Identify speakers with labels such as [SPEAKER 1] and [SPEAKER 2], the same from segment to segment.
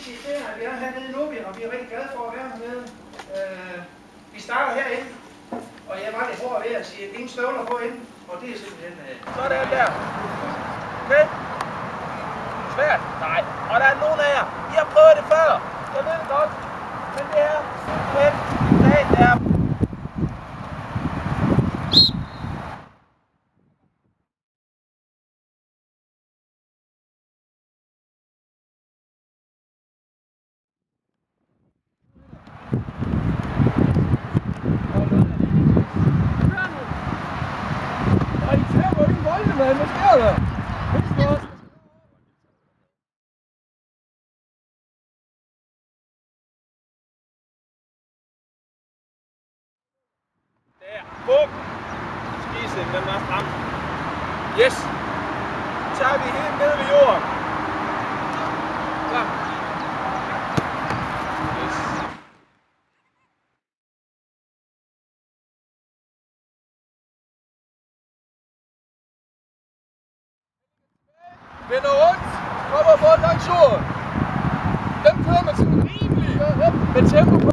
[SPEAKER 1] sige til jer, at vi er hernede nu, og vi er rigtig glade for at være hernede. Vi starter herinde, og jeg var lidt hård ved at sige, at ingen støvler på inden, og det er simpelthen...
[SPEAKER 2] Sådan der. Okay? Svært? Nej. Og der er nogen af jer, I har prøvet det før. Jeg ved det godt. Men det er dagen der. Hvad sker der? Der. Bum. Skise, den var frem. Yes. Så tager vi helt ned ved jorden. Klar. Yes. Vender rundt, kommer rundt langs jorden. Den kører man sådan rimelig med tempo på.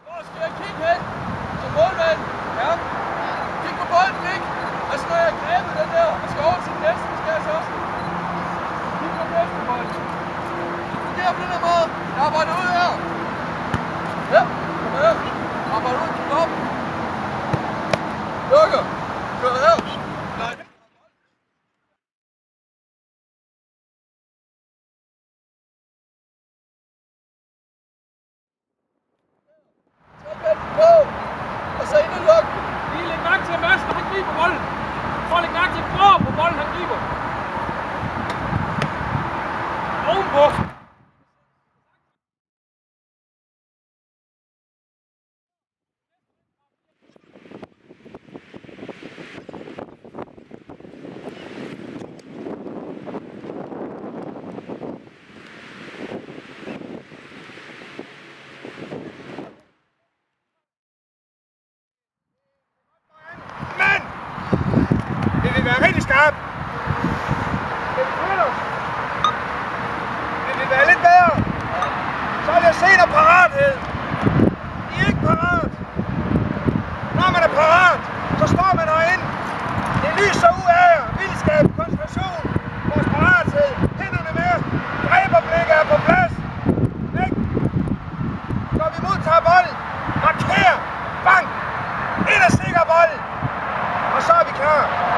[SPEAKER 2] Hvor skal jeg kigge hen? Som målmand? Ja. Kig på bolden, ikke? Altså når jeg grebet den der og skal over til den næste, skal jeg så også kigge på næste bold. Det fungerer på den her måde. Jeg arbejder ud her. Ja, kom her. Arbejder ud, kig op. Lukker. Kør her. Nej. Tag på. Og så ind og luk.
[SPEAKER 3] Lige læg mærke til, at Madsen, han griber bolden. Prøv at lægge mærke til, hvor på bolden han griber. Ovenpå.
[SPEAKER 2] Det vil være rigtig skarpt. Det vil være lidt bedre. Så vil jeg se noget parathed. I er ikke parat. Når man er parat, så står man herinde. Det lyser ud af jer. Vildskab, koncentration, vores parathed, hænderne med. Dræberblikket er på plads. Væk. Når vi modtager bolden, marker, bang, ind og stikker bolden. Og så er vi klar.